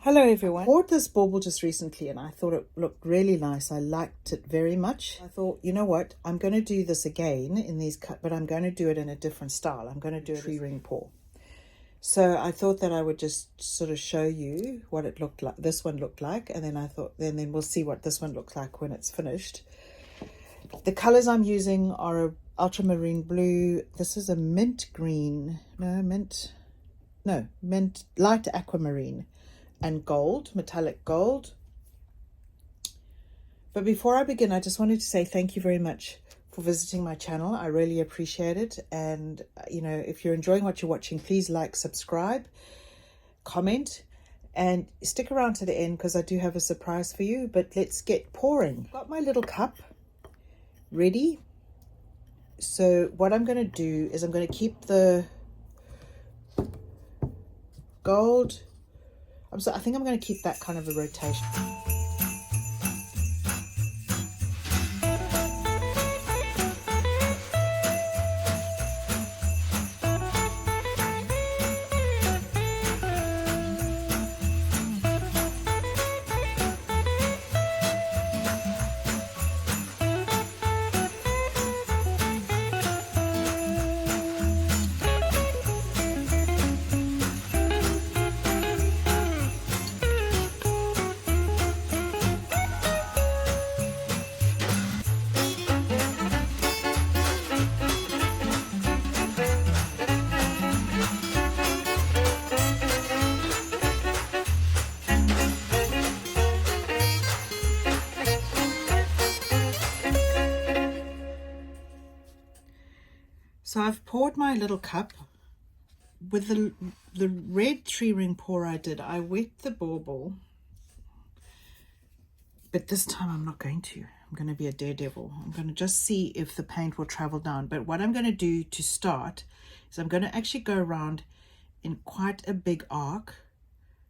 Hello everyone. I bought this bauble just recently and I thought it looked really nice. I liked it very much. I thought, you know what, I'm going to do this again in these but I'm going to do it in a different style. I'm going to do a tree ring paw. So I thought that I would just sort of show you what it looked like, this one looked like, and then I thought then we'll see what this one looks like when it's finished. The colors I'm using are a ultramarine blue. This is a mint green, mint light aquamarine, and gold, metallic gold. But before I begin, I just wanted to say thank you very much for visiting my channel. I really appreciate it. And, you know, if you're enjoying what you're watching, please like, subscribe, comment, and stick around to the end because I do have a surprise for you. But let's get pouring. Got my little cup ready. So what I'm going to do is I'm going to keep the gold. I think I'm going to keep that kind of a rotation. So I've poured my little cup. With the red tree ring pour I did, I wet the bauble. But this time I'm not going to. I'm going to be a daredevil. I'm going to just see if the paint will travel down. But what I'm going to do to start is I'm going to actually go around in quite a big arc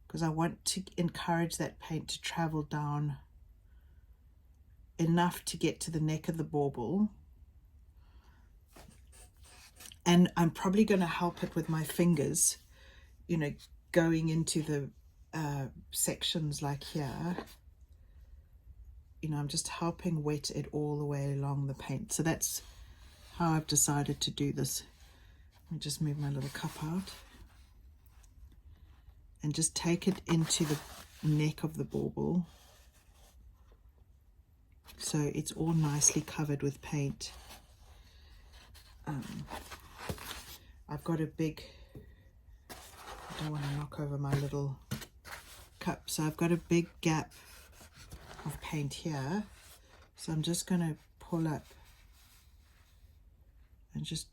because I want to encourage that paint to travel down enough to get to the neck of the bauble. And I'm probably going to help it with my fingers, you know, going into the sections like here. You know, I'm just helping wet it all the way along the paint. So that's how I've decided to do this. Let me just move my little cup out. And just take it into the neck of the bauble. So it's all nicely covered with paint. I've got a big, I don't want to knock over my little cup, so I've got a big gap of paint here. So I'm just going to pull up and just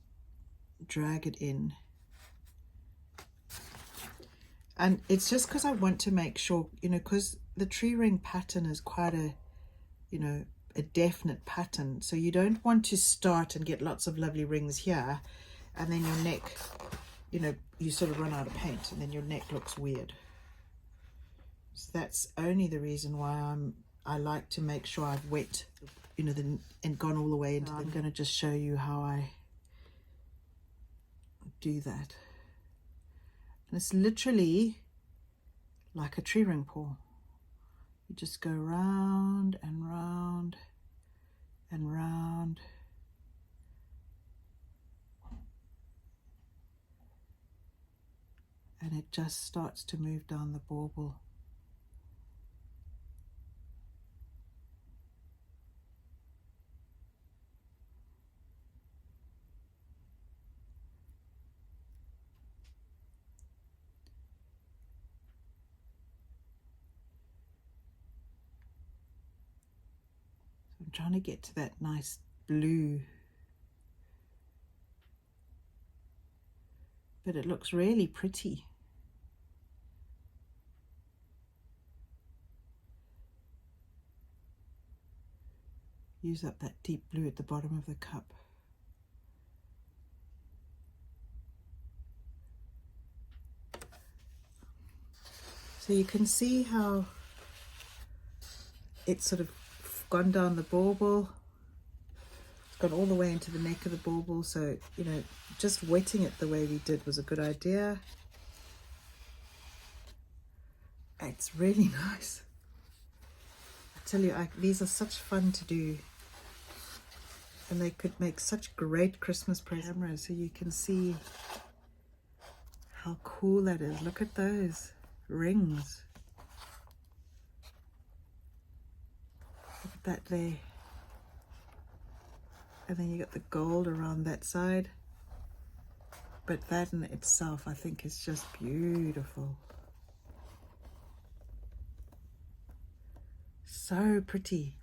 drag it in. And it's just because I want to make sure, you know, because the tree ring pattern is quite a, you know, a definite pattern. So you don't want to start and get lots of lovely rings here and then your neck, you know, you sort of run out of paint and then your neck looks weird. So that's only the reason why I like to make sure I've wet, you know, and gone all the way into. I'm going to just show you how I do that. And it's literally like a tree ring paw. You just go round and round and round. And it just starts to move down the bauble. So I'm trying to get to that nice blue. But it looks really pretty. Use up that deep blue at the bottom of the cup. So you can see how it's sort of gone down the bauble. It's gone all the way into the neck of the bauble. So, you know, just wetting it the way we did was a good idea. It's really nice. I tell you, these are such fun to do. And they could make such great Christmas presents. So you can see how cool that is. Look at those rings. Look at that there. And then you got the gold around that side. But that in itself, I think, is just beautiful. So pretty.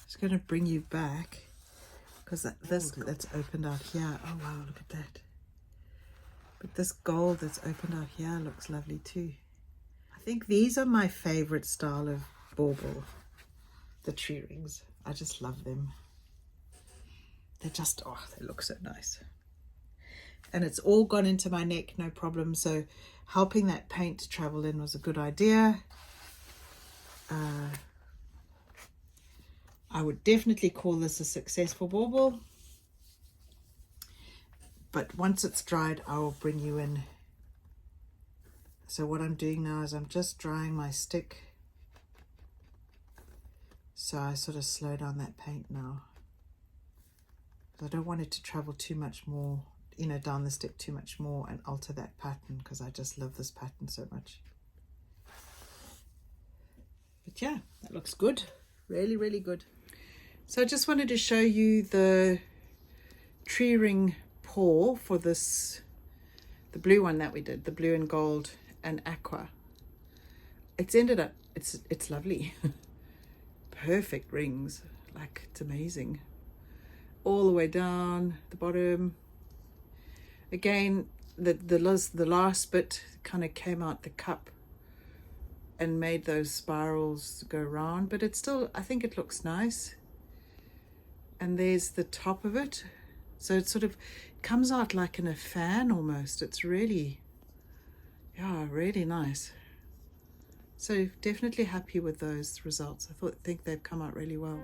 Just going to bring you back because that's opened out here. Oh wow, look at that. But this gold that's opened out here looks lovely too. I think these are my favorite style of bauble, the tree rings. I just love them. They're just, oh, they look so nice. And it's all gone into my neck, no problem. So helping that paint to travel in was a good idea. I would definitely call this a successful bauble. But once it's dried, I will bring you in. So what I'm doing now is I'm just drying my stick. So I sort of slow down that paint now. I don't want it to travel too much more, you know, down the stick too much more and alter that pattern, because I just love this pattern so much. But yeah, that looks good. Really, really good. So I just wanted to show you the tree ring pour for this, the blue one that we did, the blue and gold and aqua. It's ended up, it's lovely. Perfect rings, like it's amazing. All the way down the bottom. Again, the last bit kind of came out the cup and made those spirals go round, but it's still, I think it looks nice. And there's the top of it. So it sort of comes out like in a fan almost. It's really, yeah, really nice. So definitely happy with those results. I think they've come out really well.